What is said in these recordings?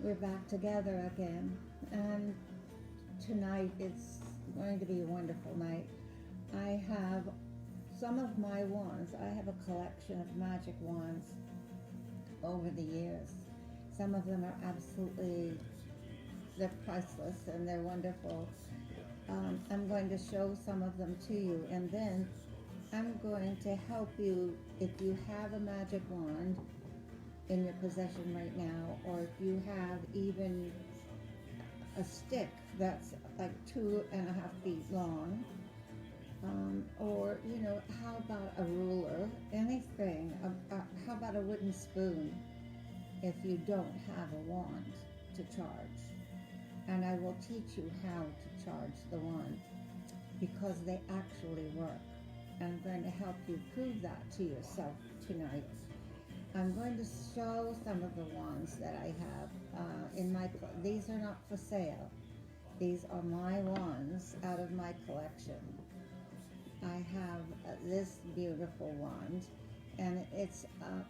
We're back together again, and tonight it's going to be a wonderful night. I have some of my wands. I have a collection of Magick wands over the years. Some of them are absolutely, they're priceless and they're wonderful. I'm going to show some of them to you, and then I'm going to help you if you have a magic wand in your possession right now, or if you have even a stick that's like 2.5 feet long, or how about a ruler, anything, how about a wooden spoon if you don't have a wand to charge. And I will teach you how to charge the wand because they actually work. I'm going to help you prove that to yourself tonight. I'm going to show some of the wands that I have in my, these are not for sale. These are my wands out of my collection. I have this beautiful wand, and it's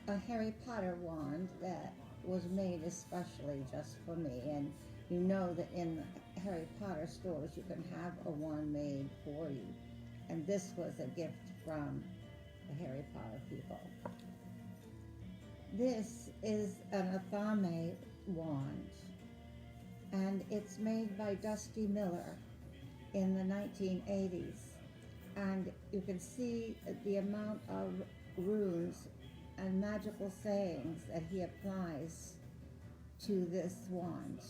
a Harry Potter wand that was made especially just for me. And you know that in Harry Potter stores you can have a wand made for you. And this was a gift from the Harry Potter people. This is an Athame wand, and it's made by Dusty Miller in the 1980s. And you can see the amount of runes and magical sayings that he applies to this wand.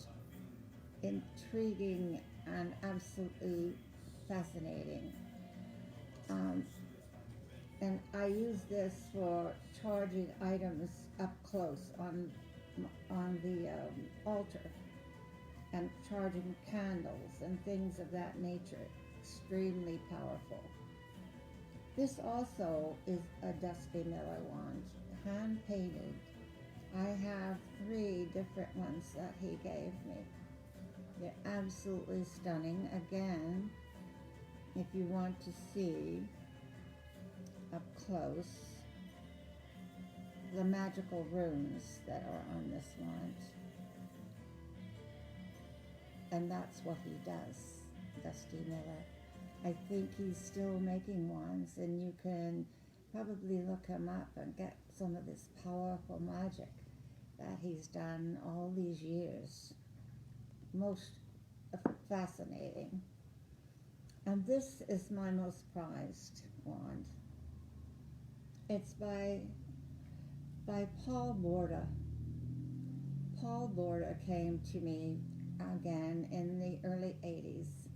Intriguing and absolutely fascinating. And I use this for charging items up close on the altar, and charging candles and things of that nature. Extremely powerful. This also is a Dusty Miller wand, hand painted. I have 3 different ones that he gave me. They're absolutely stunning. Again, if you want to see up close the magical runes that are on this wand. And that's what he does, Dusty Miller. I think he's still making wands, and you can probably look him up and get some of this powerful magic that he's done all these years. Most fascinating. And this is my most prized wand. It's by Paul Borda. Paul Borda came to me again in the early 80s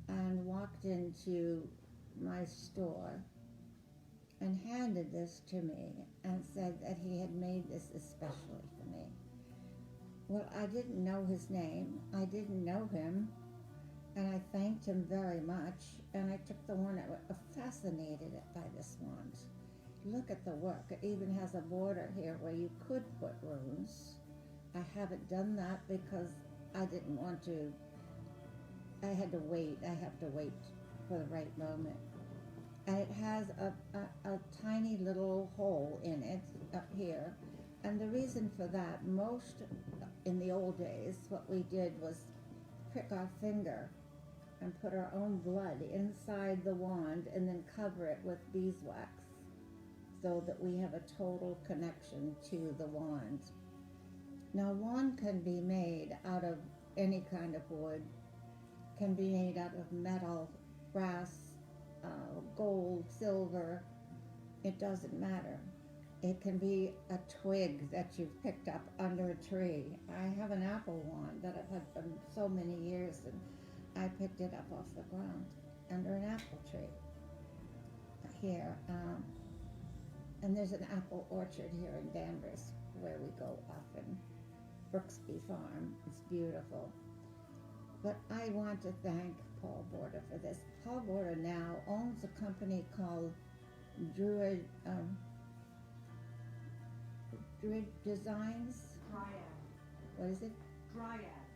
and walked into my store and handed this to me and said that he had made this especially for me. Well, I didn't know his name. I didn't know him. And I thanked him very much. And I took the one. I was fascinated by this wand. Look at the work. It even has a border here where you could put runes. I haven't done that because I didn't want to. I had to wait. I have to wait for the right moment. And it has a tiny little hole in it up here. And the reason for that, most in the old days, what we did was prick our finger and put our own blood inside the wand and then cover it with beeswax so that we have a total connection to the wand. Now, a wand can be made out of any kind of wood, can be made out of metal, brass, gold, silver. It doesn't matter. It can be a twig that you've picked up under a tree. I have an apple wand that I've had for so many years, and I picked it up off the ground under an apple tree here. And there's an apple orchard here in Danvers where we go often. Brooksby Farm. It's beautiful. But I want to thank Paul Borda for this. Paul Borda now owns a company called Druid Designs. Dryad. What is it? Dryad.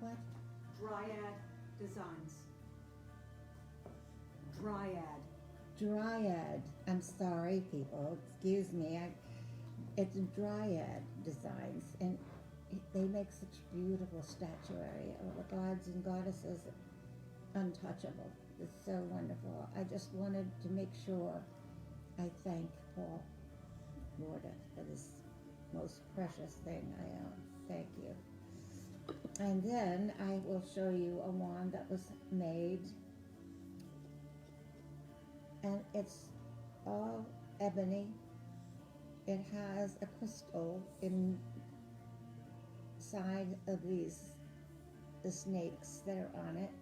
What? Dryad Designs. Dryad. Dryad. I'm sorry, people. Excuse me. It's dryad designs, and they make such beautiful statuary of the gods and goddesses, untouchable. It's so wonderful. I just wanted to make sure I thank Paul Morda for this most precious thing I own. Thank you. And then I will show you a wand that was made, and it's all ebony. It has a crystal inside of the snakes that are on it,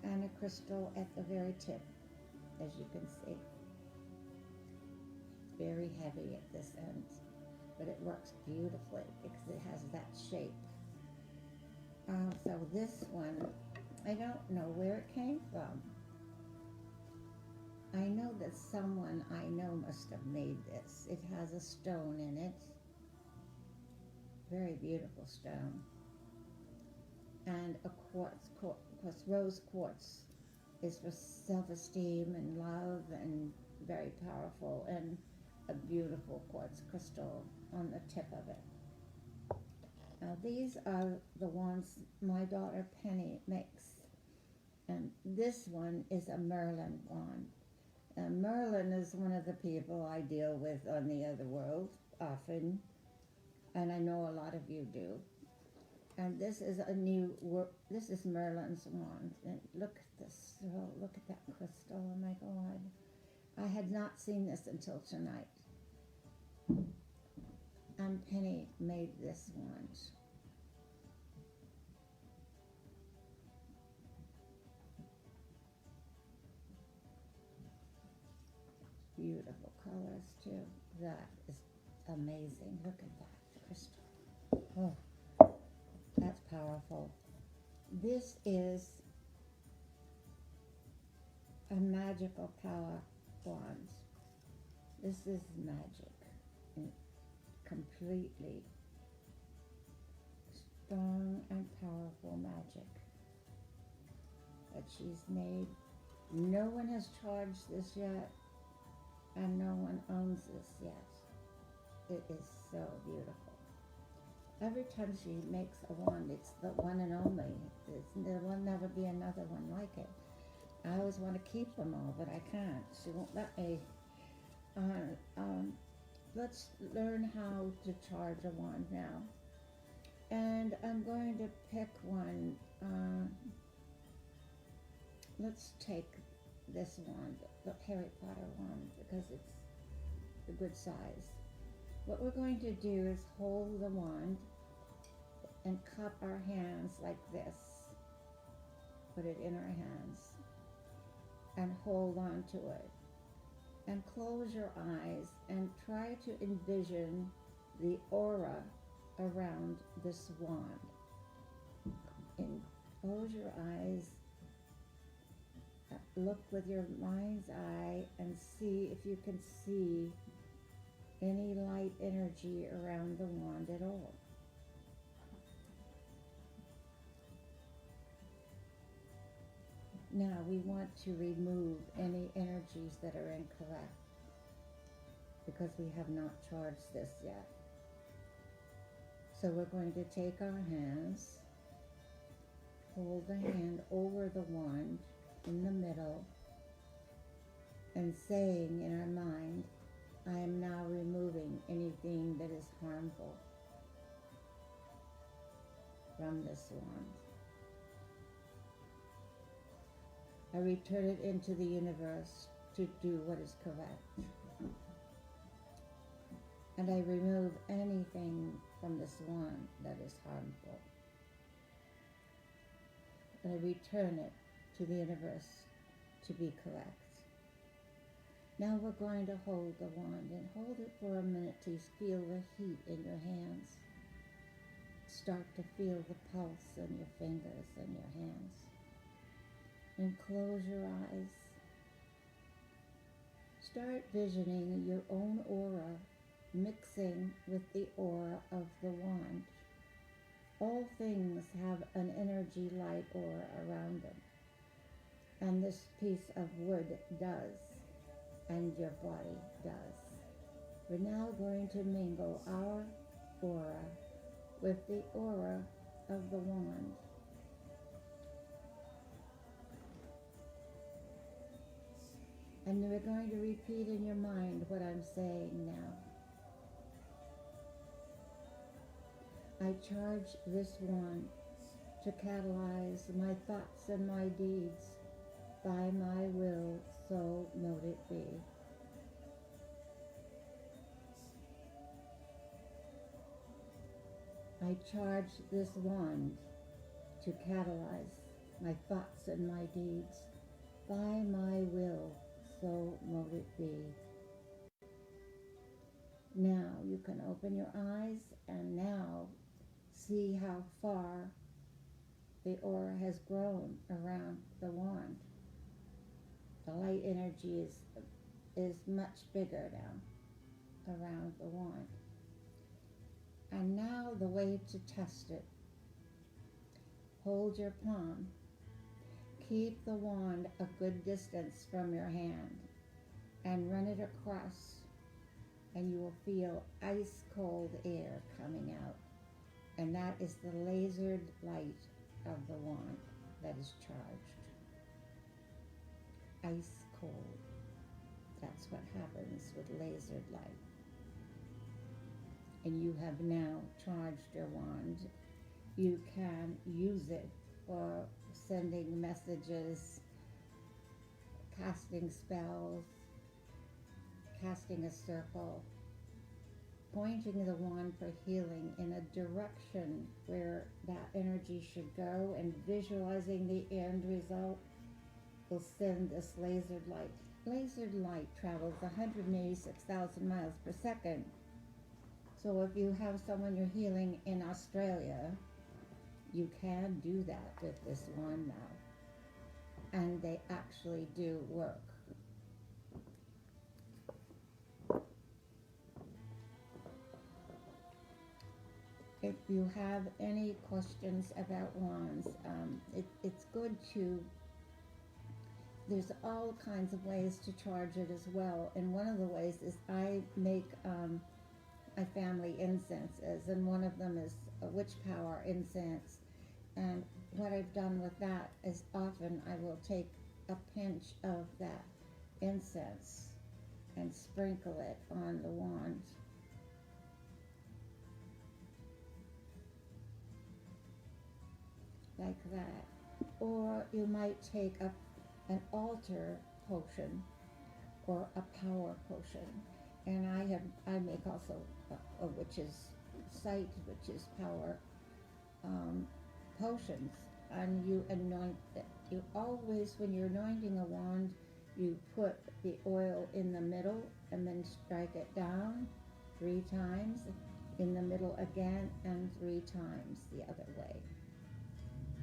and a crystal at the very tip, as you can see. It's very heavy at this end, but it works beautifully because it has that shape. So this one, I don't know where it came from. I know that someone I know must have made this. It has a stone in it. Very beautiful stone. And a quartz, rose quartz is for self-esteem and love, and very powerful, and a beautiful quartz crystal on the tip of it. Now these are the ones my daughter Penny makes. And this one is a Merlin wand. Merlin is one of the people I deal with on the other world often, and I know a lot of you do. And this is this is Merlin's wand. And look at this, oh, look at that crystal, oh my God. I had not seen this until tonight. And Penny made this wand. Beautiful colors too. That is amazing. Look at that crystal. Oh, that's powerful. This is a magical power wand. This is magic, and completely strong and powerful magic that she's made. No one has charged this yet, and no one owns this yet. It is so beautiful. Every time she makes a wand, it's the one and only. There will never be another one like it. I always want to keep them all, but I can't. She won't let me. Let's learn how to charge a wand now. And I'm going to pick one. Let's take this wand, the Harry Potter wand, because it's a good size. What we're going to do is hold the wand and cup our hands like this. Put it in our hands and hold on to it. And close your eyes and try to envision the aura around this wand. And close your eyes, look with your mind's eye, and see if you can see any light energy around the wand at all. Now we want to remove any energies that are incorrect, because we have not charged this yet. So we're going to take our hands, hold the hand over the wand in the middle, and saying in our mind, I am now removing anything that is harmful from this wand. I return it into the universe to do what is correct. And I remove anything from this wand that is harmful. And I return it to the universe to be correct. Now we're going to hold the wand and hold it for a minute till you feel the heat in your hands. Start to feel the pulse in your fingers and your hands. And close your eyes. Start visioning your own aura mixing with the aura of the wand. All things have an energy light aura around them. And this piece of wood does, and your body does. We're now going to mingle our aura with the aura of the wand. And we're going to repeat in your mind what I'm saying now. I charge this wand to catalyze my thoughts and my deeds. By my will, so mote it be. I charge this wand to catalyze my thoughts and my deeds. By my will, so mote it be. Now you can open your eyes and now see how far the aura has grown around the wand. The light energy is much bigger now around the wand. And now the way to test it. Hold your palm. Keep the wand a good distance from your hand and run it across, and you will feel ice cold air coming out. And that is the lasered light of the wand that is charged. Ice cold. That's what happens with lasered light. And you have now charged your wand. You can use it for sending messages, casting spells, casting a circle, pointing the wand for healing in a direction where that energy should go, and visualizing the end result will send this lasered light. Lasered light travels 186,000 miles per second. So if you have someone you're healing in Australia, you can do that with this wand now. And they actually do work. If you have any questions about wands, it's good to, there's all kinds of ways to charge it as well. And one of the ways is I make my family incenses, and one of them is a witch power incense. And what I've done with that is often I will take a pinch of that incense and sprinkle it on the wand. Like that. Or you might take an altar potion or a power potion. And I make also a witch's sight, witch's power potions. And you anoint it. You always, when you're anointing a wand, you put the oil in the middle and then strike it down 3 times, in the middle again, and 3 times the other way.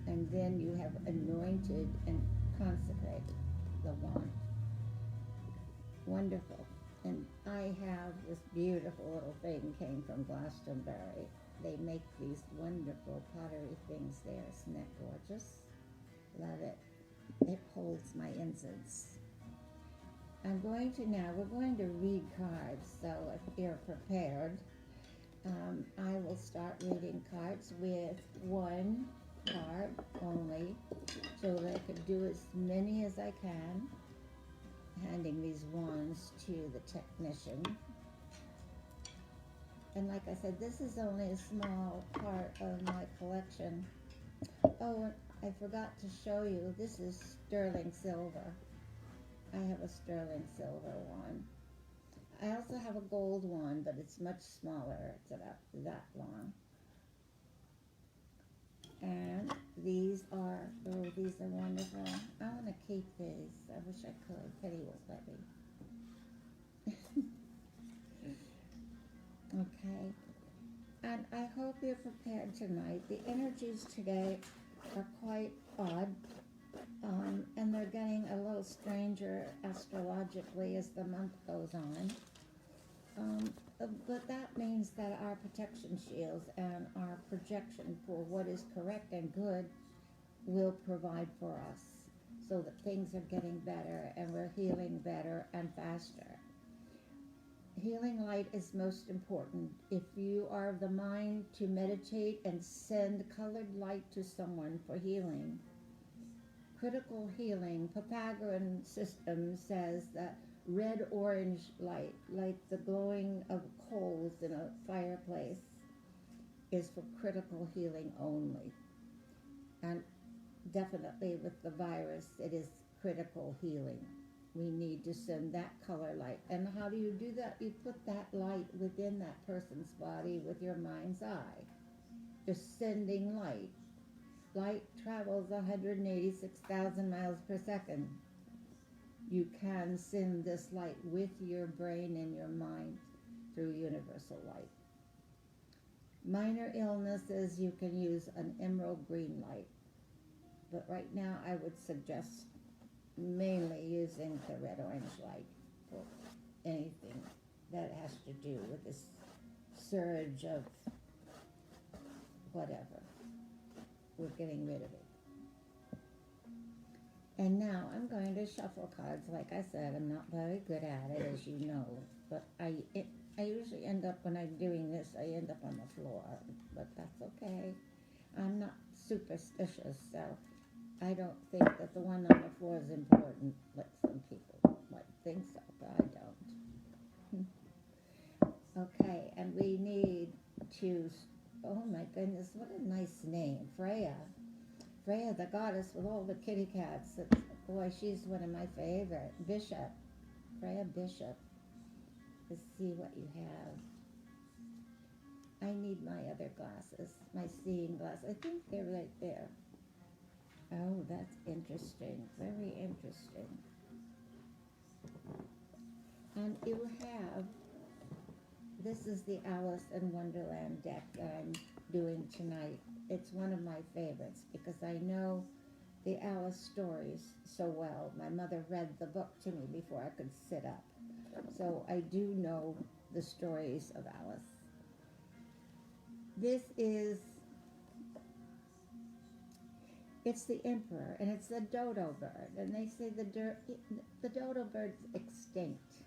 And then you have anointed and consecrated the wand. Wonderful. And I have this beautiful little thing, came from Glastonbury. They make these wonderful pottery things there. Isn't that gorgeous? Love it. It holds my incense. We're going to read cards, so if you're prepared, I will start reading cards with 1 card only, so that I could do as many as I can, handing these wands to the technician. And like I said, this is only a small part of my collection. Oh, I forgot to show you, this is sterling silver. I have a sterling silver one. I also have a gold one, but it's much smaller. It's about that long. And these are wonderful. I want to keep these. I wish I could. Petty will let me. Okay. And I hope you're prepared tonight. The energies today are quite odd. And they're getting a little stranger astrologically as the month goes on. But that means that our protection shields and our projection for what is correct and good will provide for us, so that things are getting better and we're healing better and faster. Healing light is most important. If you are of the mind to meditate and send colored light to someone for healing, critical healing, Pythagorean system says that red-orange light, like the glowing of coals in a fireplace, is for critical healing only. And definitely with the virus, it is critical healing. We need to send that color light. And how do you do that? You put that light within that person's body with your mind's eye. Just sending light. Light travels 186,000 miles per second. You can send this light with your brain and your mind through universal light. Minor illnesses, you can use an emerald green light. But right now, I would suggest mainly using the red-orange light for anything that has to do with this surge of whatever. We're getting rid of it. And now I'm going to shuffle cards. Like I said, I'm not very good at it, as you know. But I usually end up, when I'm doing this, I end up on the floor. But that's okay. I'm not superstitious, so I don't think that the one on the floor is important, like some people might think so, but I don't. Okay, and we need to, oh my goodness, what a nice name, Freya. Freya, the goddess with all the kitty cats. Boy, she's one of my favorite. Bishop, Freya Bishop. Let's see what you have. I need my other glasses, my seeing glasses. I think they're right there. Oh, that's interesting. Very interesting. And you have, this is the Alice in Wonderland deck that I'm doing tonight. It's one of my favorites because I know the Alice stories so well. My mother read the book to me before I could sit up. So I do know the stories of Alice. This is, it's the emperor, and it's the dodo bird. And they say the dodo bird's extinct.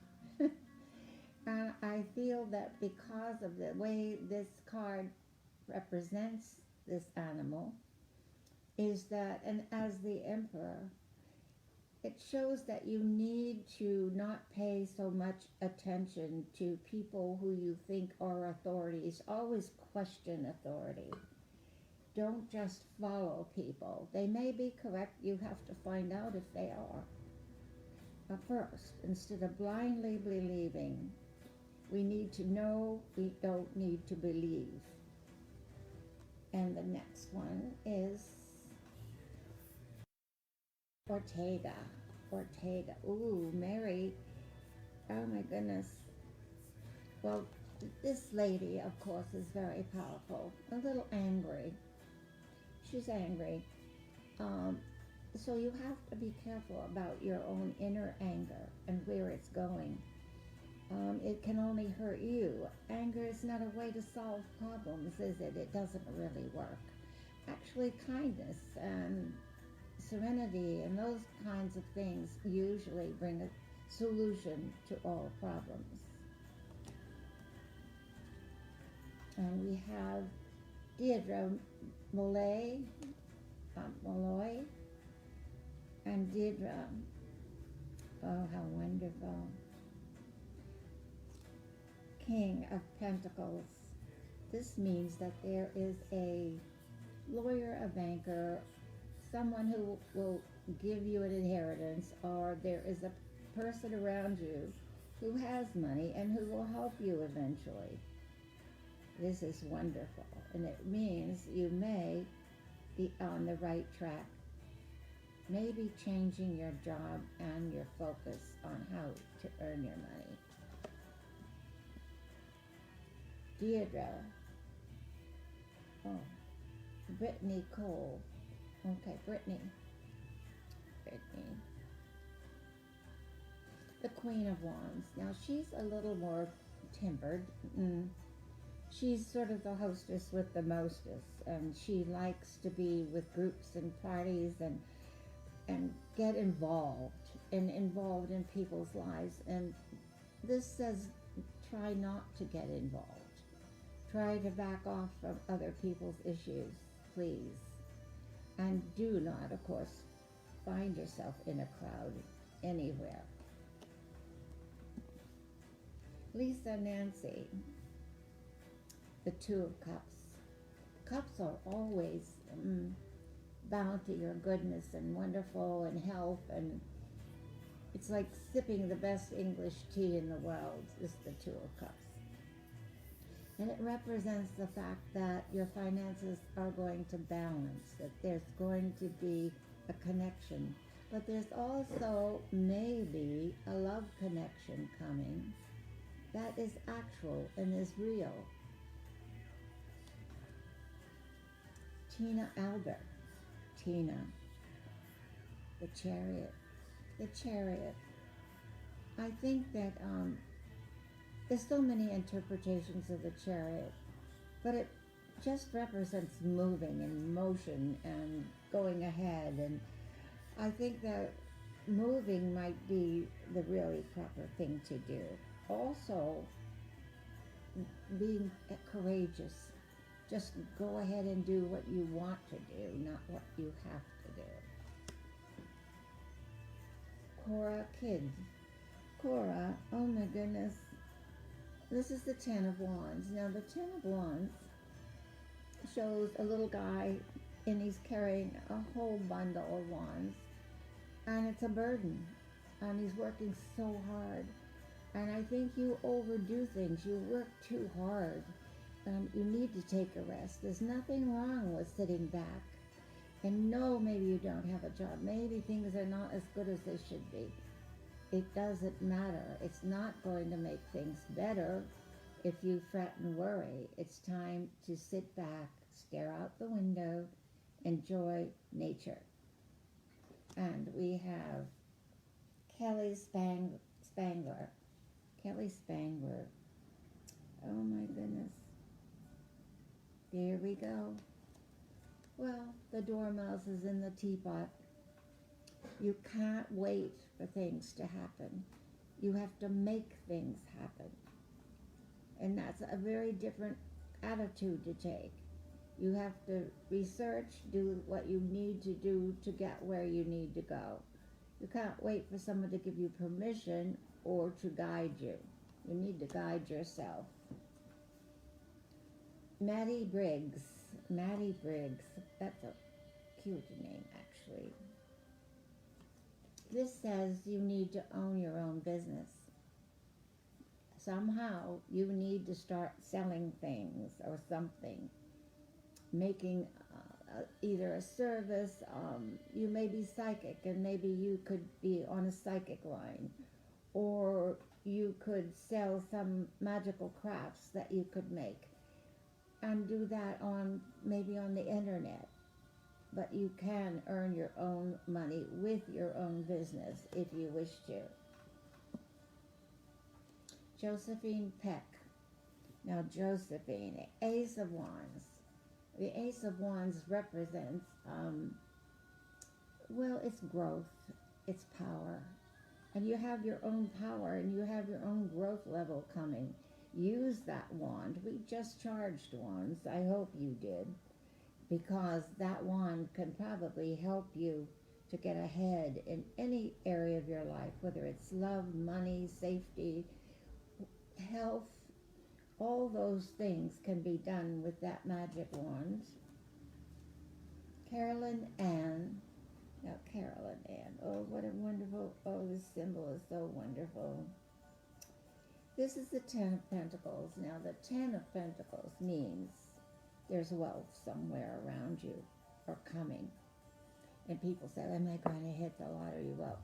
And I feel that because of the way this card represents this animal, is that, and as the emperor, it shows that you need to not pay so much attention to people who you think are authorities. Always question authority. Don't just follow people. They may be correct. You have to find out if they are. First, instead of blindly believing, we need to know, we don't need to believe. And the next one is Ortega. Ooh, Mary. Oh my goodness. Well, this lady, of course, is very powerful. A little angry. She's angry. So you have to be careful about your own inner anger and where it's going. It can only hurt you. Anger is not a way to solve problems, is it? It doesn't really work. Actually, kindness and serenity and those kinds of things usually bring a solution to all problems. And we have Deirdre Malloy and Deirdre. Oh, how wonderful. King of Pentacles. This means that there is a lawyer, a banker, someone who will give you an inheritance, or there is a person around you who has money and who will help you eventually. This is wonderful, and it means you may be on the right track. Maybe changing your job and your focus on how to earn your money. Deirdre. Oh, Brittany Cole. Okay, Brittany. The Queen of Wands. Now, she's a little more tempered. She's sort of the hostess with the mostest, and she likes to be with groups and parties and get involved in people's lives. And this says try not to get involved. Try to back off from other people's issues, please. And do not, of course, find yourself in a crowd anywhere. Lisa Nancy, the Two of Cups. Cups are always bounty or goodness and wonderful and health, and it's like sipping the best English tea in the world is the Two of Cups. And it represents the fact that your finances are going to balance, that there's going to be a connection. But there's also maybe a love connection coming that is actual and is real. Tina Albert. Tina. The Chariot. The Chariot. I think that there's so many interpretations of the Chariot, but it just represents moving and motion and going ahead, and I think that moving might be the really proper thing to do. Also, being courageous. Just go ahead and do what you want to do, not what you have to do. Cora Kidd. Cora, oh my goodness. This is the Ten of Wands. Now the Ten of Wands shows a little guy and he's carrying a whole bundle of wands. And it's a burden. And he's working so hard. And I think you overdo things. You work too hard. You need to take a rest. There's nothing wrong with sitting back. And no, maybe you don't have a job. Maybe things are not as good as they should be. It doesn't matter. It's not going to make things better if you fret and worry. It's time to sit back, stare out the window, enjoy nature. And we have Kelly Spangler. Kelly Spangler. Oh my goodness. Here we go. Well, the dormouse is in the teapot. You can't wait for things to happen. You have to make things happen. And that's a very different attitude to take. You have to research, do what you need to do to get where you need to go. You can't wait for someone to give you permission or to guide you. You need to guide yourself. Maddie Briggs. Maddie Briggs. That's a cute name, actually. This says you need to own your own business. Somehow you need to start selling things or something. Making either a service. You may be psychic and maybe you could be on a psychic line. Or you could sell some magical crafts that you could make. And do that maybe on the internet. But you can earn your own money with your own business if you wish to. Josephine Peck. Now Josephine, Ace of Wands. The Ace of Wands represents, it's growth, it's power. And you have your own power and you have your own growth level coming. Use that wand. We just charged wands. I hope you did. Because that wand can probably help you to get ahead in any area of your life, whether it's love, money, safety, health. All those things can be done with that magic wand. Carolyn Ann. Now, Carolyn Ann. Oh, what a wonderful, this symbol is so wonderful. This is the Ten of Pentacles. Now, the Ten of Pentacles means there's wealth somewhere around you or coming. And people say, am I going to hit the lottery? Well,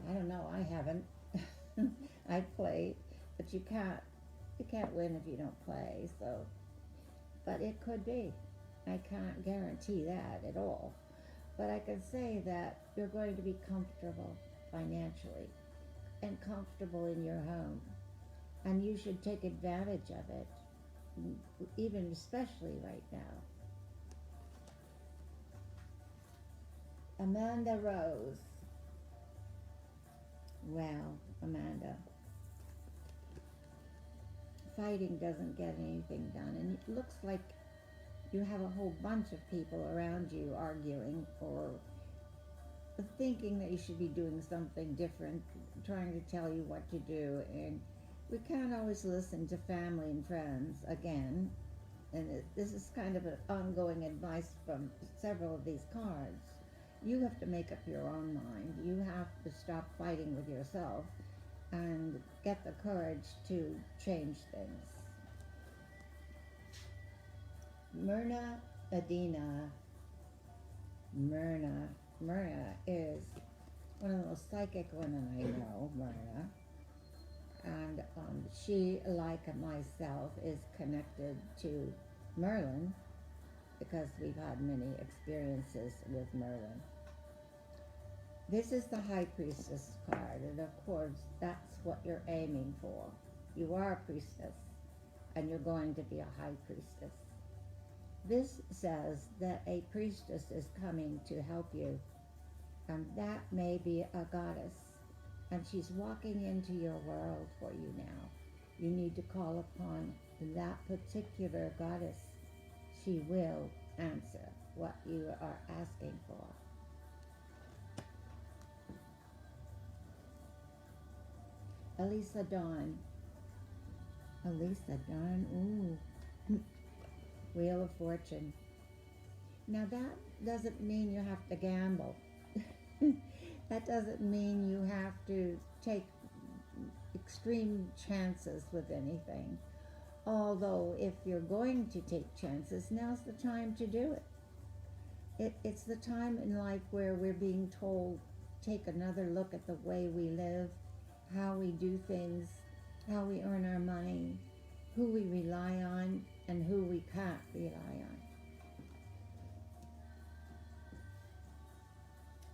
I don't know. I haven't. I played, but you can't win if you don't play. So, but it could be. I can't guarantee that at all. But I can say that you're going to be comfortable financially and comfortable in your home. And you should take advantage of it, even especially right now. Amanda Rose. Wow, Amanda. fighting doesn't get anything done, and it looks like you have a whole bunch of people around you arguing or thinking that you should be doing something different, trying to tell you what to do, and we can't always listen to family and friends again. And this is kind of an ongoing advice from several of these cards. You have to make up your own mind. You have to stop fighting with yourself and get the courage to change things. Myrna Adina. Myrna is one of the most psychic women I know, Myrna. And she, like myself, is connected to Merlin because we've had many experiences with Merlin. This is the High Priestess card, and of course, that's what you're aiming for. You are a priestess, and you're going to be a high priestess. This says that a priestess is coming to help you, and that may be a goddess, and she's walking into your world for you now. You need to call upon that particular goddess. She will answer what you are asking for. Elisa Dawn. Elisa Dawn, ooh. Wheel of Fortune. Now that doesn't mean you have to gamble. That doesn't mean you have to take extreme chances with anything. Although if you're going to take chances, now's the time to do it. It's the time in life where we're being told, take another look at the way we live, how we do things, how we earn our money, who we rely on, and who we can't rely on.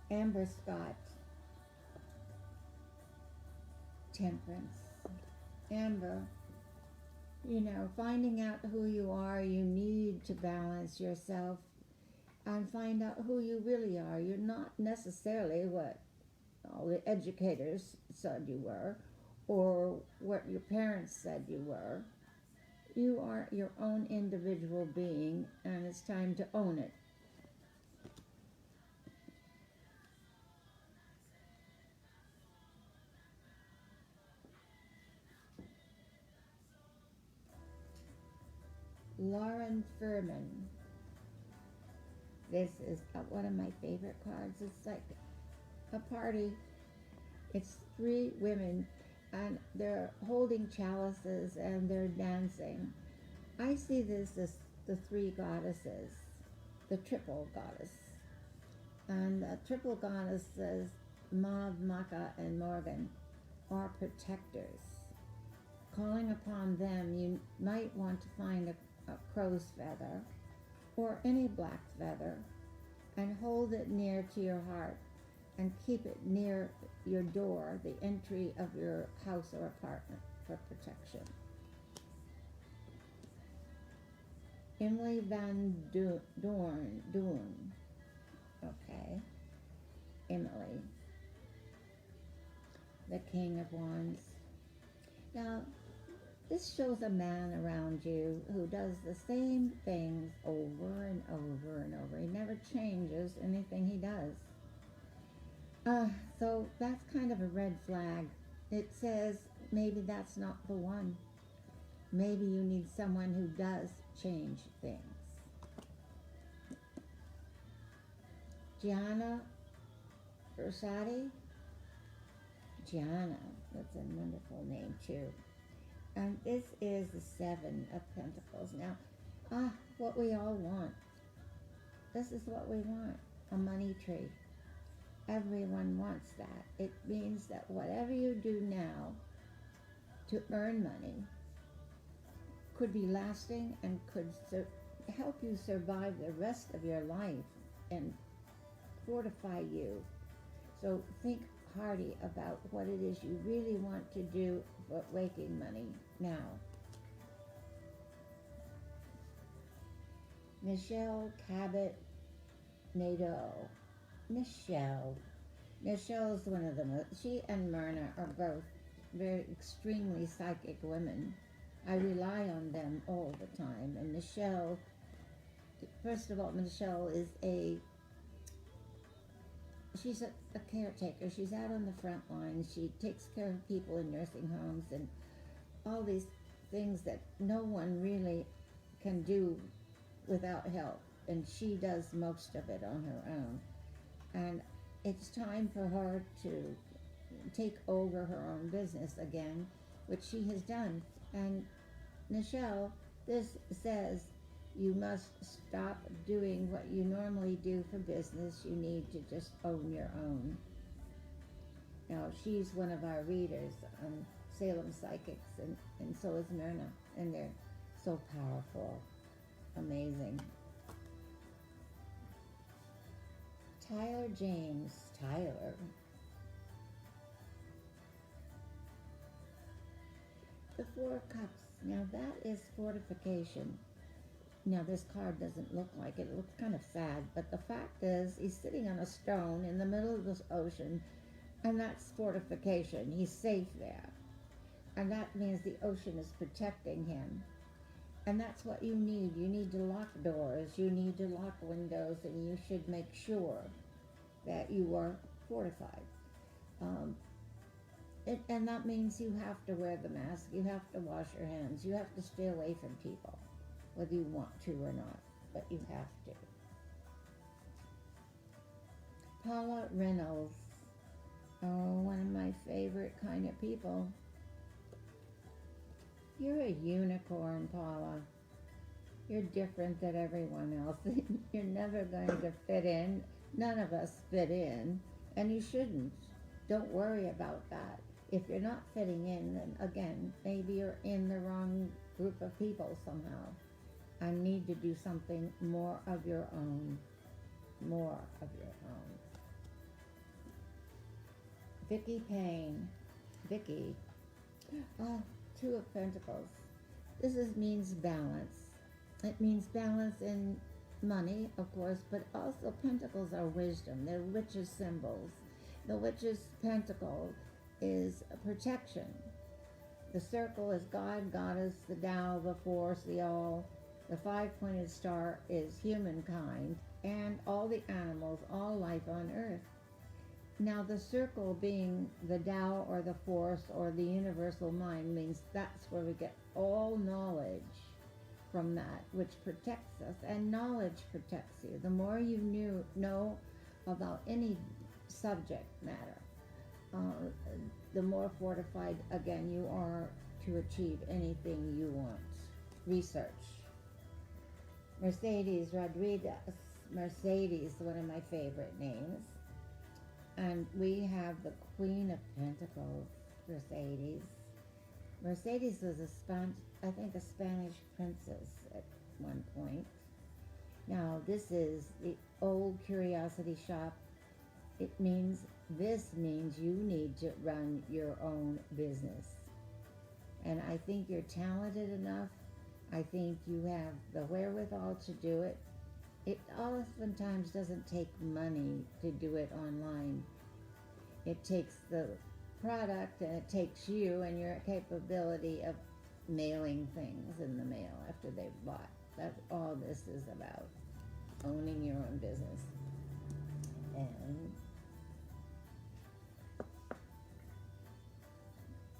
Amber Scott. Temperance. Amber, finding out who you are, you need to balance yourself and find out who you really are. You're not necessarily what all the educators said you were or what your parents said you were. You are your own individual being, and it's time to own it. Lauren Furman. This is one of my favorite cards. It's like a party. It's 3 women, and they're holding chalices and they're dancing. I see this as the 3 goddesses, the triple goddess. And the triple goddesses, Maud, Maka, and Morgan, are protectors. Calling upon them, you might want to find a crow's feather or any black feather and hold it near to your heart and keep it near your door, the entry of your house or apartment, for protection. Emily Van Doorn. Okay. Emily. The King of Wands. Now, this shows a man around you who does the same things over and over and over. He never changes anything he does. So that's kind of a red flag. It says maybe that's not the one. Maybe you need someone who does change things. Gianna Versati. Gianna, that's a wonderful name too. And this is the 7 of Pentacles. Now, what we all want. This is what we want, a money tree. Everyone wants that. It means that whatever you do now to earn money could be lasting and could help you survive the rest of your life and fortify you. So think hardy about what it is you really want to do for making money now. Michelle Cabot Nadeau. Michelle's one of them. She and Myrna are both very extremely psychic women. I rely on them all the time. And Michelle, first of all, Michelle is she's a caretaker. She's out on the front line. She takes care of people in nursing homes and all these things that no one really can do without help. And she does most of it on her own. And it's time for her to take over her own business again, which she has done. And Michelle, this says you must stop doing what you normally do for business. You need to just own your own. Now, she's one of our readers on Salem Psychics, and so is Myrna, and they're so powerful, amazing. Tyler James, Tyler. The Four of Cups. Now that is fortification. Now this card doesn't look like it. It looks kind of sad, but the fact is he's sitting on a stone in the middle of this ocean, and that's fortification. He's safe there. And that means the ocean is protecting him. And that's what you need. You need to lock doors, you need to lock windows, and you should make sure that you are fortified. And that means you have to wear the mask, you have to wash your hands, you have to stay away from people, whether you want to or not, but you have to. Paula Reynolds, oh, one of my favorite kind of people. You're a unicorn, Paula. You're different than everyone else. You're never going to fit in. None of us fit in, and you shouldn't. Don't worry about that. If you're not fitting in, then again, maybe you're in the wrong group of people somehow. I need to do something more of your own. More of your own. Vicky Payne. Vicky. Oh, Two of Pentacles. This means balance. It means balance in money, of course, but also pentacles are wisdom. They're witches' symbols. The witch's pentacle is protection. The circle is God, Goddess, the Tao, the Force, the All. The five-pointed star is humankind and all the animals, all life on earth. Now, the circle being the Tao or the Force or the universal mind means that's where we get all knowledge from that, which protects us, and knowledge protects you. The more you know about any subject matter, the more fortified, again, you are to achieve anything you want. Research. Mercedes Rodriguez. Mercedes, one of my favorite names. And we have the Queen of Pentacles, Mercedes. Mercedes was I think a Spanish princess at one point. Now, this is the old curiosity shop. This means you need to run your own business. And I think you're talented enough. I think you have the wherewithal to do it. It oftentimes doesn't take money to do it online. It takes the product, and it takes you and your capability of mailing things in the mail after they've bought. That's all this is about. Owning your own business. And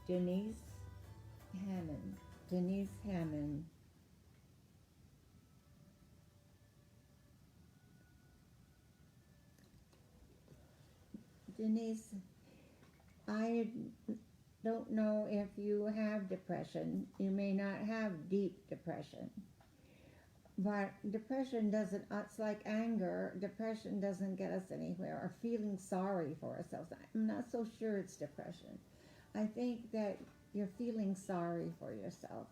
Denise Hammond. Denise, I don't know if you have depression. You may not have deep depression. But depression doesn't, it's like anger. Depression doesn't get us anywhere, or feeling sorry for ourselves. I'm not so sure it's depression. I think that you're feeling sorry for yourself.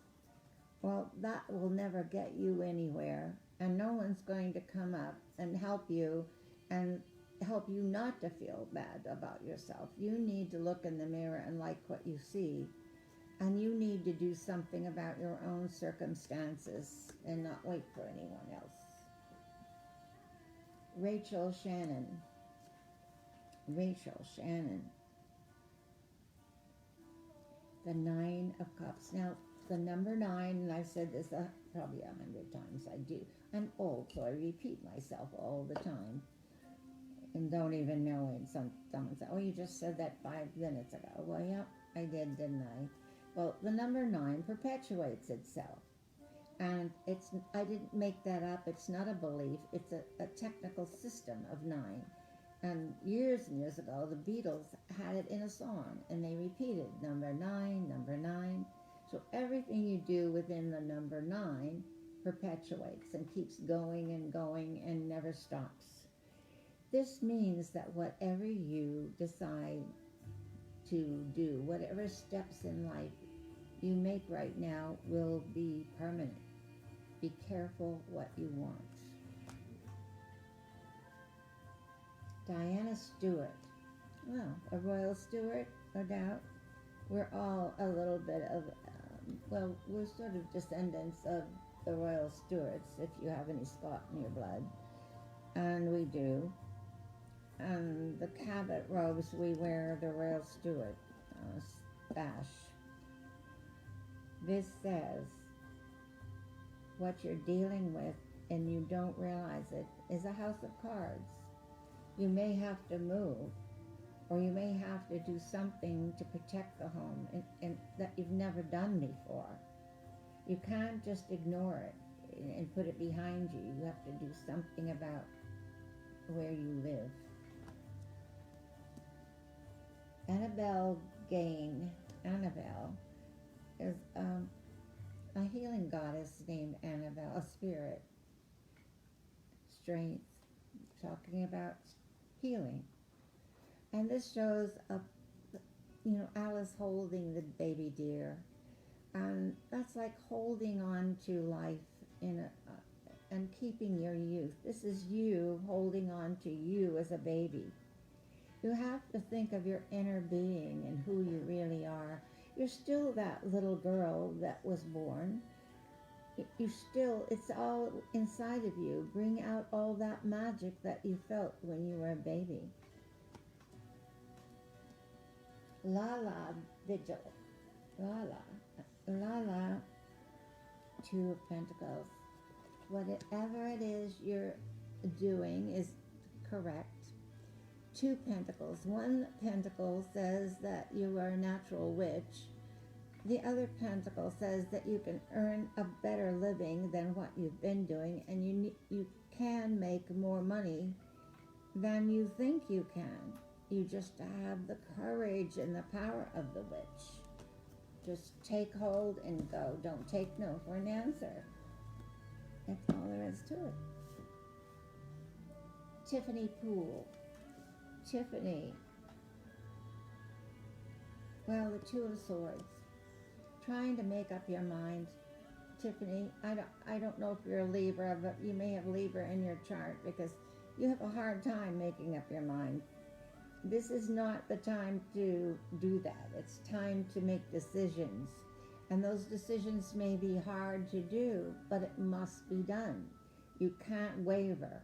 Well, that will never get you anywhere, and no one's going to come up and help you and help you not to feel bad about yourself. You need to look in the mirror and like what you see, and you need to do something about your own circumstances and not wait for anyone else. Rachel Shannon. The Nine of Cups. Now, the number 9, and I've said this probably 100 times. I do. I'm old, so I repeat myself all the time, and don't even know it. Someone said, "Oh, you just said that 5 minutes ago." Well, yeah, I did, didn't I? Well, the number 9 perpetuates itself, and I didn't make that up. It's not a belief. It's a technical system of 9. And years ago, the Beatles had it in a song, and they repeated number 9, number 9. So everything you do within the number 9 perpetuates and keeps going and never stops. This means that whatever you decide to do, whatever steps in life you make right now will be permanent. Be careful what you want. Diana Stewart. Well, a royal Stewart, no doubt. We're all a little bit of, we're sort of descendants of the royal Stewarts, if you have any Scot in your blood. And we do. And the Cabot robes, we wear the royal Stewart sash. This says, what you're dealing with, and you don't realize it, is a house of cards. You may have to move, or you may have to do something to protect the home and that you've never done before. You can't just ignore it and put it behind you. You have to do something about where you live. Annabelle Gain. Annabelle is a healing goddess named Annabelle, a spirit, strength, talking about healing. And this shows Alice holding the baby deer, and that's like holding on to life and keeping your youth. This is you holding on to you as a baby. You have to think of your inner being and who you really are. You're still that little girl that was born. It's all inside of you. Bring out all that magic that you felt when you were a baby. Lala Vigil. Lala, 2 of Pentacles. Whatever it is you're doing is correct. 2 Pentacles. 1 Pentacle says that you are a natural witch. The other Pentacle says that you can earn a better living than what you've been doing, and you can make more money than you think you can. You just have the courage and the power of the witch. Just take hold and go. Don't take no for an answer. That's all there is to it. Tiffany Poole. Tiffany. Well, the 2 of Swords. Trying to make up your mind. Tiffany, I don't know if you're a Libra, but you may have Libra in your chart because you have a hard time making up your mind. This is not the time to do that. It's time to make decisions. And those decisions may be hard to do, but it must be done. You can't waver.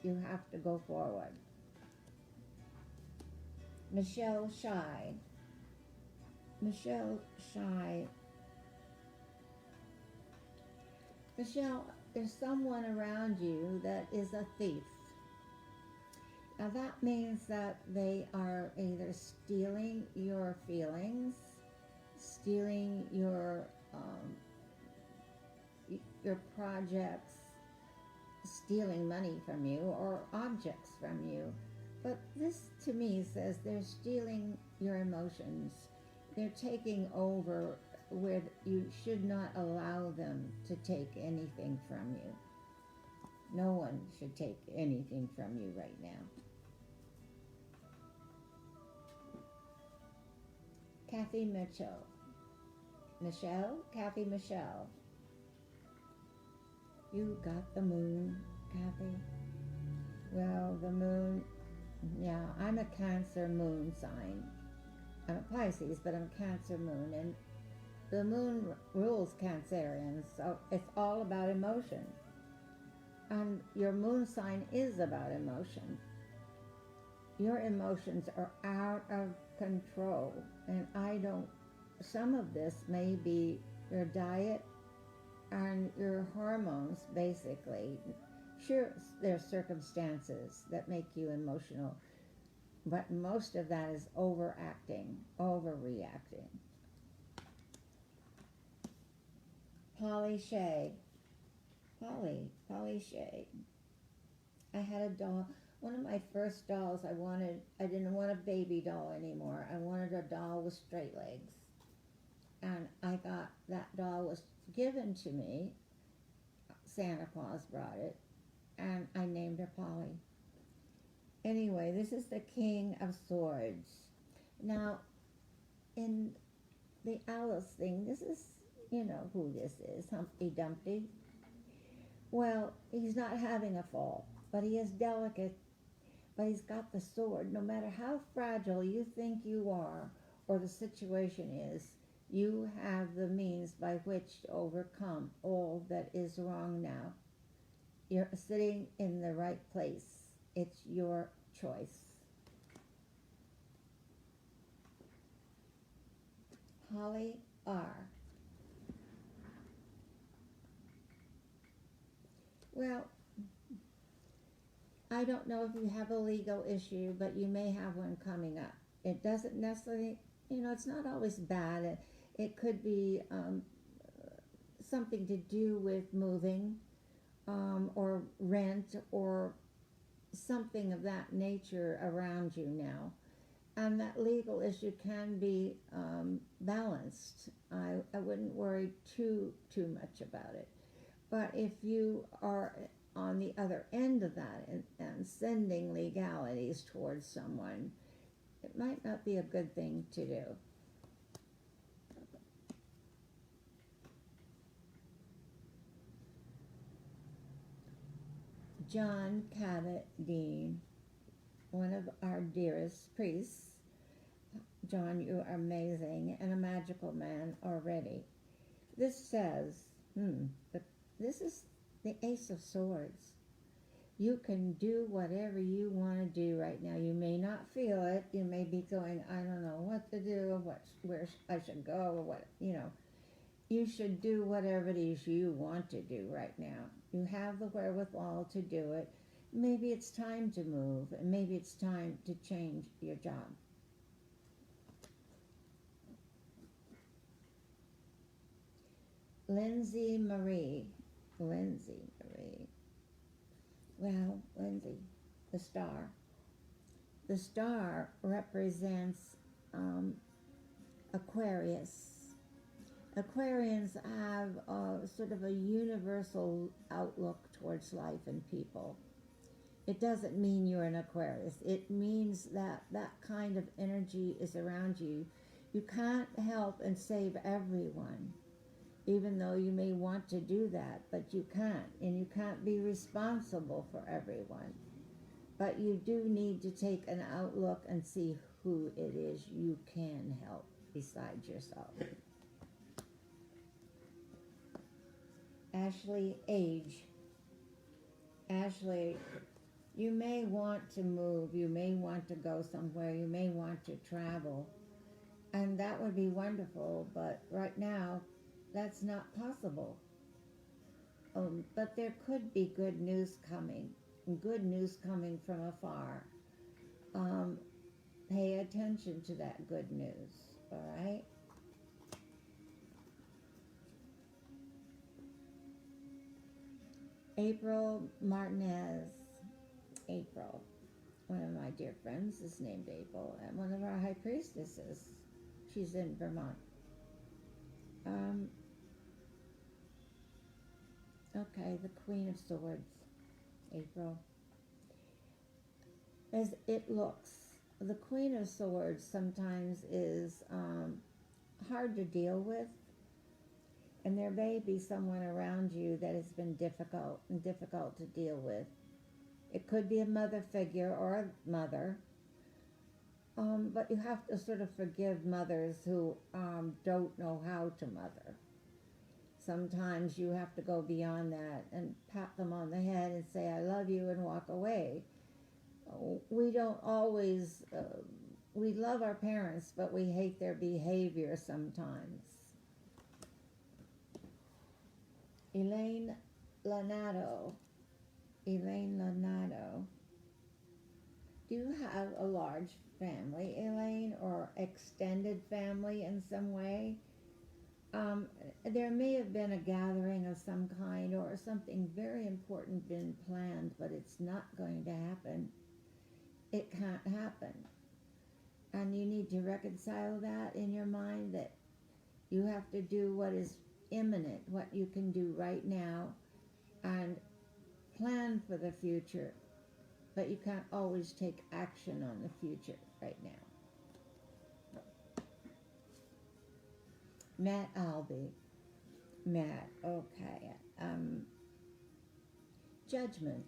You have to go forward. Michelle Shy. Michelle, there's someone around you that is a thief. Now that means that they are either stealing your feelings, stealing your projects, stealing money from you, or objects from you. But this to me says they're stealing your emotions. They're taking over where you should not allow them to take anything from you. No one should take anything from you right now. Kathy Mitchell. Kathy Michelle. You got the moon, Kathy. Well, the moon, yeah, I'm a Cancer moon sign. I'm a Pisces, but I'm a Cancer moon, and the moon rules Cancerians, so it's all about emotion. And your moon sign is about emotion. Your emotions are out of control, and some of this may be your diet, and your hormones, basically. Sure, there's circumstances that make you emotional, but most of that is overacting, overreacting. Polly Shay. Polly Shay. I had a doll. One of my first dolls I didn't want a baby doll anymore. I wanted a doll with straight legs. And I got, that doll was given to me. Santa Claus brought it. And I named her Polly. Anyway, this is the King of Swords. Now, in the Alice thing, this is, you know who this is, Humpty Dumpty. Well, he's not having a fall, but he is delicate, but he's got the sword. No matter how fragile you think you are, or the situation is, you have the means by which to overcome all that is wrong now. You're sitting in the right place. It's your choice. Holly R. Well, I don't know if you have a legal issue, but you may have one coming up. It doesn't necessarily, it's not always bad. It could be something to do with moving or rent or something of that nature around you now. And that legal issue can be balanced. I wouldn't worry too much about it. But if you are on the other end of that and sending legalities towards someone, it might not be a good thing to do. John Cabot Dean, one of our dearest priests. John, you are amazing and a magical man already. This says, this is the Ace of Swords. You can do whatever you want to do right now. You may not feel it. You may be going, I don't know what to do, where I should go, or what, You should do whatever it is you want to do right now. You have the wherewithal to do it. Maybe it's time to move, and maybe it's time to change your job. Lindsay Marie. Well, Lindsay, the star. The star represents Aquarius. Aquarians have sort of a universal outlook towards life and people. It doesn't mean you're an Aquarius. It means that that kind of energy is around you. You can't help and save everyone, even though you may want to do that, but you can't. And you can't be responsible for everyone. But you do need to take an outlook and see who it is you can help besides yourself. Ashley Age. Ashley, you may want to move, you may want to go somewhere, you may want to travel, and that would be wonderful, but right now, that's not possible. But there could be good news coming from afar. Pay attention to that good news, all right? April Martinez. April, one of my dear friends is named April, and one of our high priestesses. She's in Vermont. Okay, the Queen of Swords, April. As it looks, the Queen of Swords sometimes is hard to deal with, and there may be someone around you that has been difficult to deal with. It could be a mother figure or a mother, but you have to sort of forgive mothers who don't know how to mother. Sometimes you have to go beyond that and pat them on the head and say, I love you, and walk away. We don't always, we love our parents, but we hate their behavior sometimes. Elaine Lanato. Elaine Lanato. Do you have a large family, Elaine, or extended family in some way? There may have been a gathering of some kind or something very important been planned, but it's not going to happen. It can't happen. And you need to reconcile that in your mind, that you have to do what is imminent, what you can do right now, and plan for the future. But you can't always take action on the future right now. Matt Albee. Matt, okay. Judgment.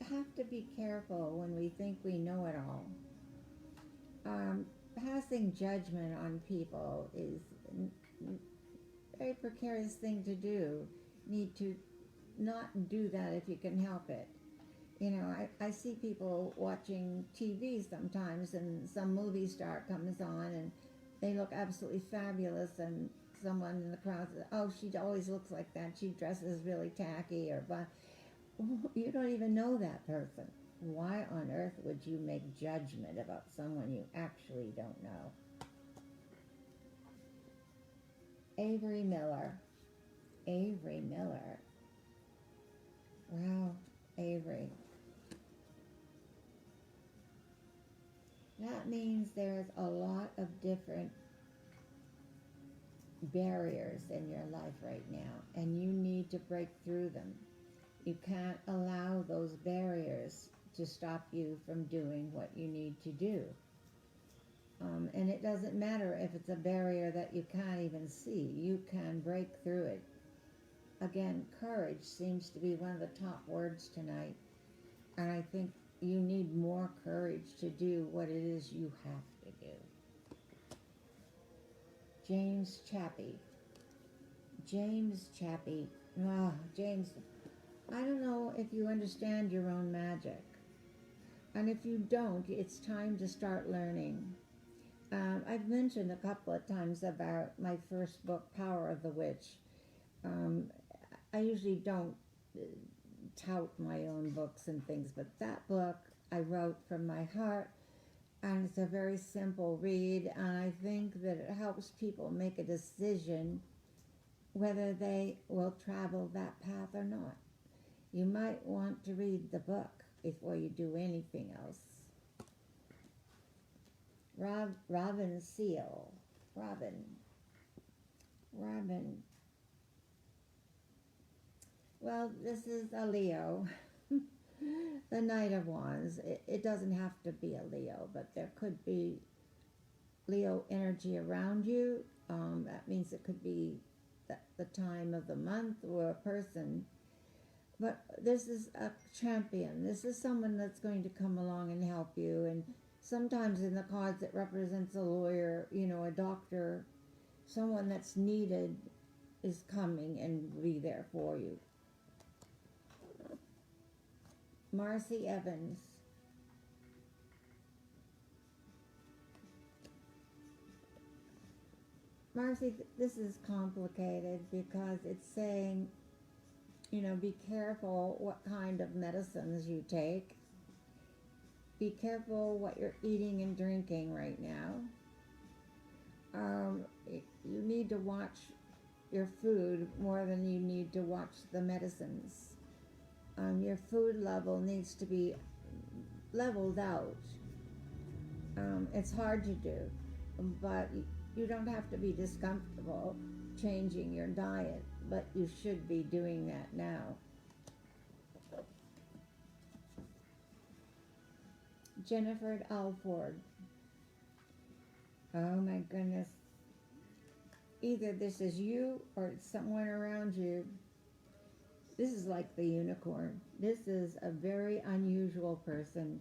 Have to be careful when we think we know it all. Passing judgment on people is a very precarious thing to do. Need to not do that if you can help it. You know, I see people watching TV sometimes, and some movie star comes on and they look absolutely fabulous, and someone in the crowd says, oh, she always looks like that, she dresses really tacky, or but you don't even know that person. Why on earth would you make judgment about someone you actually don't know? Avery Miller. Avery Miller. Wow, Avery. That means there's a lot of different barriers in your life right now, and you need to break through them. You can't allow those barriers to stop you from doing what you need to do. And it doesn't matter if it's a barrier that you can't even see. You can break through it. Again, courage seems to be one of the top words tonight. And I think you need more courage to do what it is you have to do. James Chappie. James Chappie. Ah, James, I don't know if you understand your own magic. And if you don't, it's time to start learning. I've mentioned a couple of times about my first book, Power of the Witch. I usually don't tout my own books and things, but that book I wrote from my heart, and it's a very simple read, and I think that it helps people make a decision whether they will travel that path or not. You might want to read the book before you do anything else. Robin Seal. Robin. Well, this is a Leo. The Knight of Wands. It doesn't have to be a Leo, but there could be Leo energy around you. That means it could be the time of the month or a person. But this is a champion. This is someone that's going to come along and help you. And sometimes in the cards it represents a lawyer, a doctor. Someone that's needed is coming and will be there for you. Marcy Evans. Marcy, this is complicated because it's saying, be careful what kind of medicines you take. Be careful what you're eating and drinking right now. You need to watch your food more than you need to watch the medicines. Your food level needs to be leveled out. It's hard to do, but you don't have to be discomfortable changing your diet, but you should be doing that now. Jennifer Alford. Oh my goodness. Either this is you or it's someone around you. This is like the unicorn. This is a very unusual person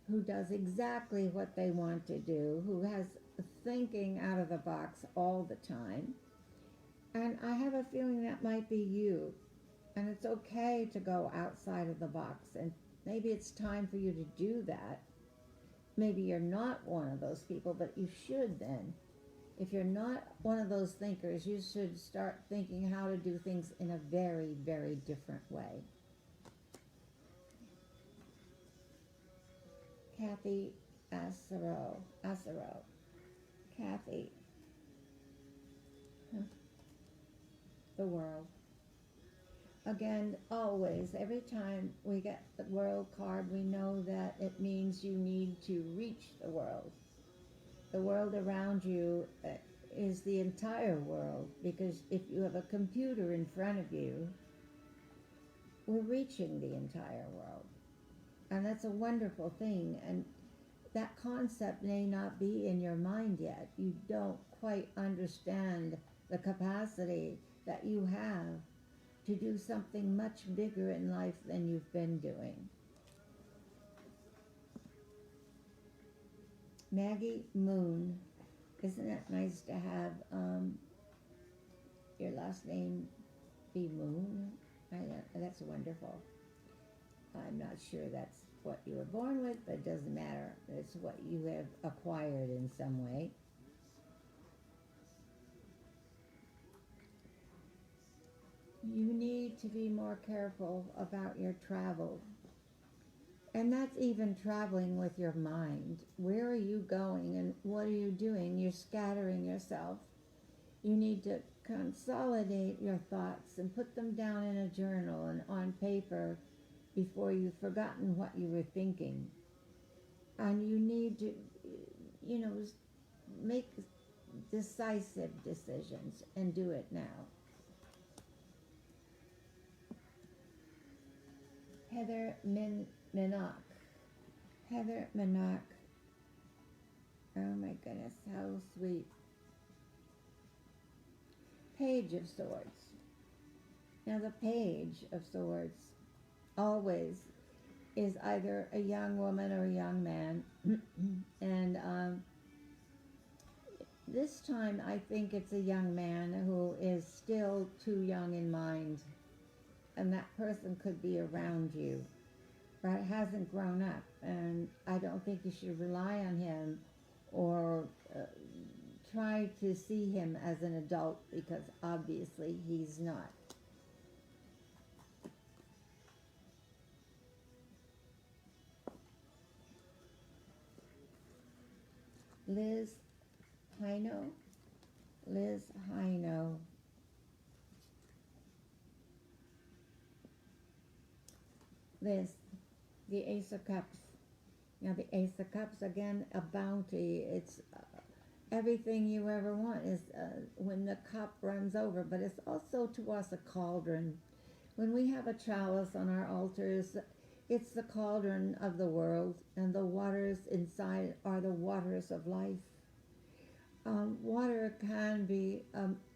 who does exactly what they want to do, who has thinking out of the box all the time. And I have a feeling that might be you. And it's okay to go outside of the box. And maybe it's time for you to do that. Maybe you're not one of those people, but you should then. If you're not one of those thinkers, you should start thinking how to do things in a very, very different way. Kathy Acero. Kathy, the world. Again, always, every time we get the world card, we know that it means you need to reach the world. The world around you is the entire world, because if you have a computer in front of you, we're reaching the entire world. And that's a wonderful thing. And that concept may not be in your mind yet. You don't quite understand the capacity that you have to do something much bigger in life than you've been doing. Maggie Moon, isn't it nice to have your last name be Moon? That's wonderful. I'm not sure that's what you were born with, but it doesn't matter. It's what you have acquired in some way. You need to be more careful about your travel. And that's even traveling with your mind. Where are you going and what are you doing? You're scattering yourself. You need to consolidate your thoughts and put them down in a journal and on paper before you've forgotten what you were thinking. And you need to, make decisive decisions and do it now. Heather Minock. Heather Minock. Oh my goodness, how sweet. Page of Swords. Now the Page of Swords always is either a young woman or a young man. And this time I think it's a young man who is still too young in mind. And that person could be around you, but hasn't grown up. And I don't think you should rely on him or try to see him as an adult, because obviously he's not. Liz Hino. Liz Hino. Liz, the Ace of Cups. Now the Ace of Cups, again, a bounty. It's everything you ever want is when the cup runs over, but it's also to us a cauldron. When we have a chalice on our altars, it's the cauldron of the world, and the waters inside are the waters of life. Water can be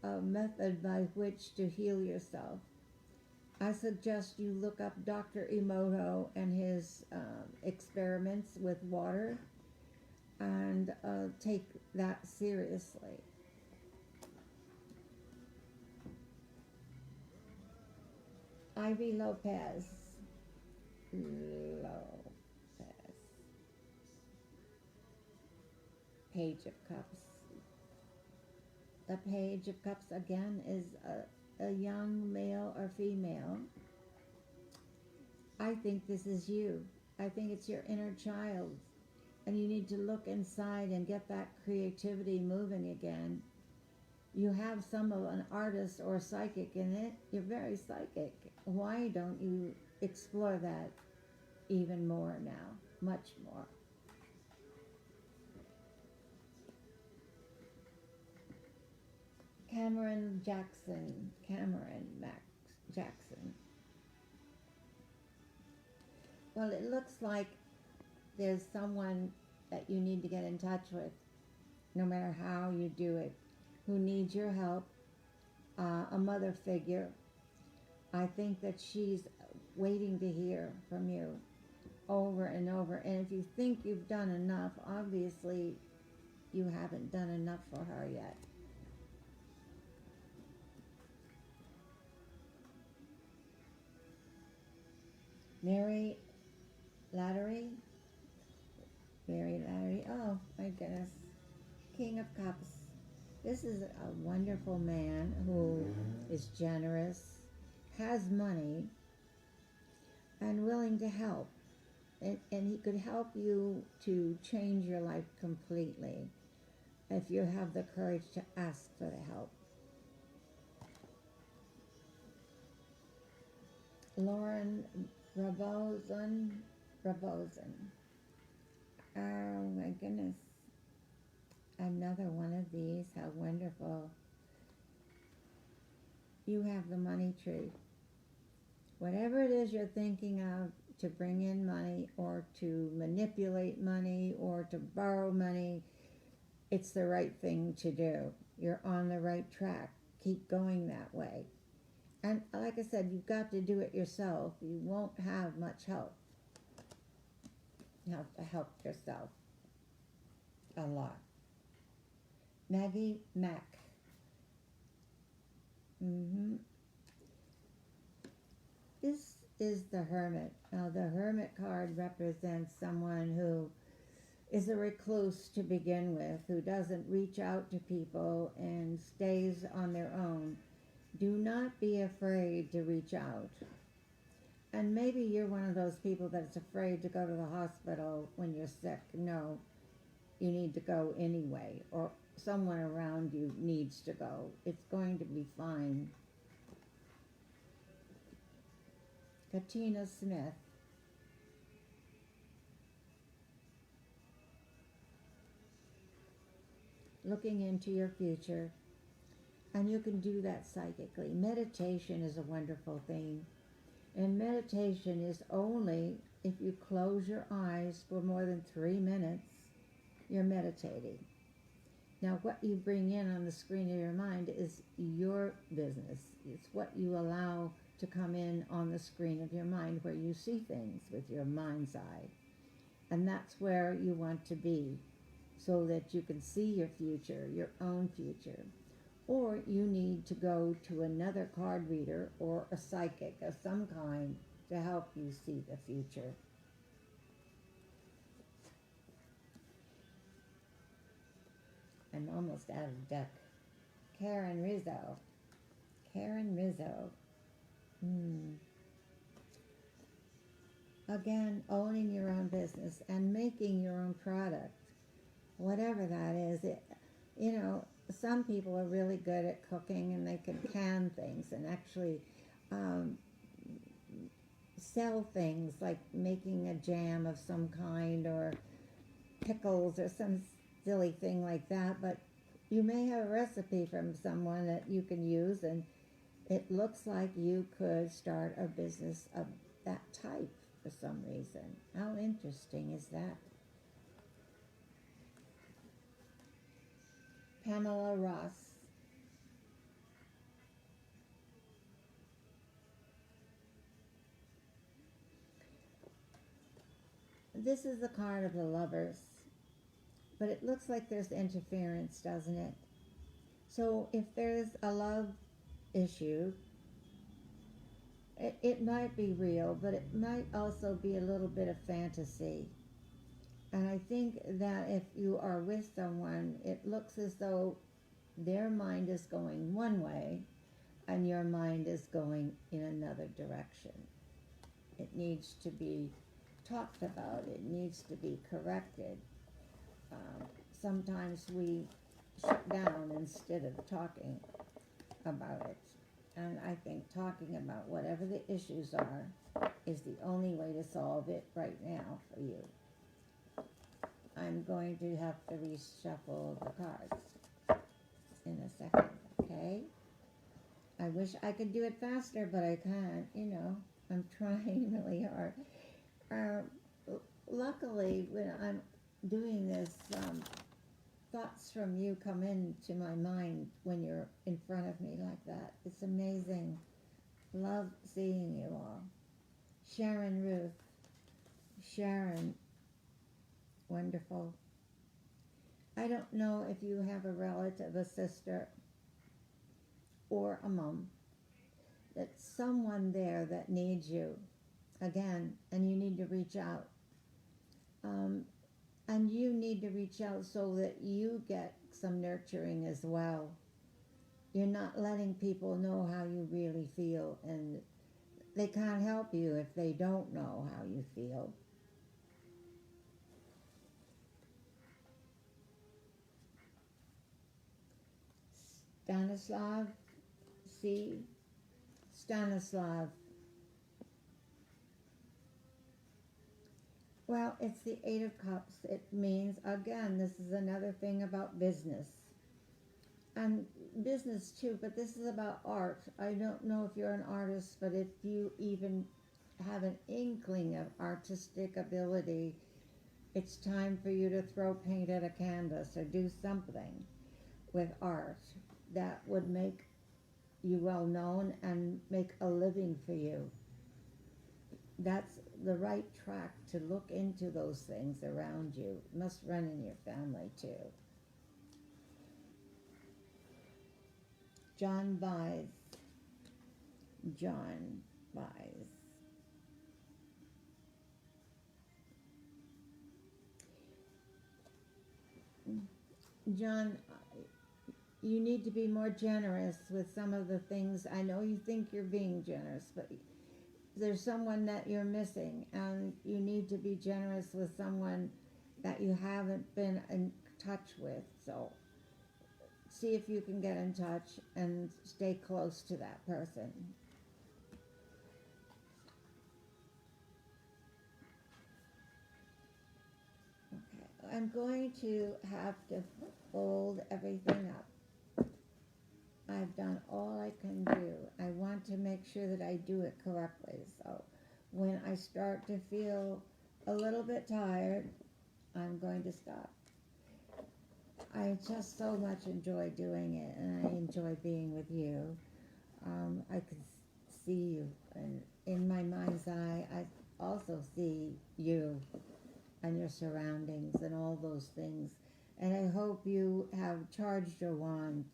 a method by which to heal yourself. I suggest you look up Dr. Emoto and his experiments with water and take that seriously. Ivy Lopez. Page of Cups. The Page of Cups again is a young male or female. I think this is you. I think it's your inner child. And you need to look inside and get that creativity moving again. You have some of an artist or psychic in it. You're very psychic. Why don't you explore that even more now? Much more. Cameron Jackson. Cameron Max Jackson. Well, it looks like there's someone that you need to get in touch with, no matter how you do it, who needs your help, a mother figure. I think that she's waiting to hear from you over and over. And if you think you've done enough, obviously you haven't done enough for her yet. Mary Lattery. Oh my goodness. King of Cups. This is a wonderful man who is generous, has money, and willing to help. And he could help you to change your life completely if you have the courage to ask for the help. Lauren Rabosin. Oh my goodness. Another one of these. How wonderful. You have the money tree. Whatever it is you're thinking of to bring in money or to manipulate money or to borrow money, it's the right thing to do. You're on the right track. Keep going that way. And like I said, you've got to do it yourself. You won't have much help. You have to help yourself a lot. Maggie Mack. This is the Hermit. Now, the Hermit card represents someone who is a recluse to begin with, who doesn't reach out to people and stays on their own. Do not be afraid to reach out. And maybe you're one of those people that's afraid to go to the hospital when you're sick. No, you need to go anyway, or someone around you needs to go. It's going to be fine. Katina Smith. Looking into your future. And you can do that psychically. Meditation is a wonderful thing. And meditation is only if you close your eyes for more than 3 minutes, you're meditating. Now, what you bring in on the screen of your mind is your business. It's what you allow to come in on the screen of your mind, where you see things with your mind's eye. And that's where you want to be, so that you can see your future, your own future. Or you need to go to another card reader or a psychic of some kind to help you see the future. I'm almost out of deck. Karen Rizzo. Again, owning your own business and making your own product, whatever that is. Some people are really good at cooking and they can can things and actually sell things, like making a jam of some kind or pickles or some silly thing like that. But you may have a recipe from someone that you can use, and it looks like you could start a business of that type for some reason. How interesting is that? Pamela Ross. This is the card of the Lovers, but it looks like there's interference, doesn't it? So if there's a love issue, it might be real, but it might also be a little bit of fantasy. And I think that if you are with someone, it looks as though their mind is going one way and your mind is going in another direction. It needs to be talked about. It needs to be corrected. Sometimes we shut down instead of talking about it. And I think talking about whatever the issues are is the only way to solve it right now for you. I'm going to have to reshuffle the cards in a second, okay? I wish I could do it faster, but I can't, I'm trying really hard. Luckily, when I'm doing this, thoughts from you come into my mind when you're in front of me like that. It's amazing. Love seeing you all. Sharon Ruth. Sharon. Wonderful. I don't know if you have a relative, a sister, or a mom. That's someone there that needs you. Again, and you need to reach out. And you need to reach out so that you get some nurturing as well. You're not letting people know how you really feel, and they can't help you if they don't know how you feel. Stanislav, see? Stanislav. Well, it's the Eight of Cups. It means, again, this is another thing about business. And business too, but this is about art. I don't know if you're an artist, but if you even have an inkling of artistic ability, it's time for you to throw paint at a canvas or do something with art that would make you well known and make a living for you. That's the right track to look into those things around you. It must run in your family too. John buys. John buys. John, you need to be more generous with some of the things. I know you think you're being generous, but there's someone that you're missing, and you need to be generous with someone that you haven't been in touch with. So see if you can get in touch and stay close to that person. Okay, I'm going to have to fold everything up. I've done all I can do. I want to make sure that I do it correctly. So when I start to feel a little bit tired, I'm going to stop. I just so much enjoy doing it, and I enjoy being with you. I can see you, and in my mind's eye, I also see you and your surroundings and all those things. And I hope you have charged your wand,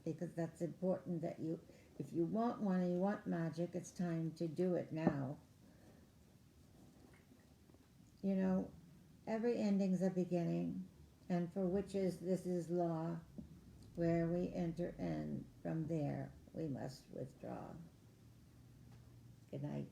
because that's important that you, if you want one and you want magic, it's time to do it now. You know, every ending's a beginning, and for witches this is law. Where we enter in, from there we must withdraw. Good night.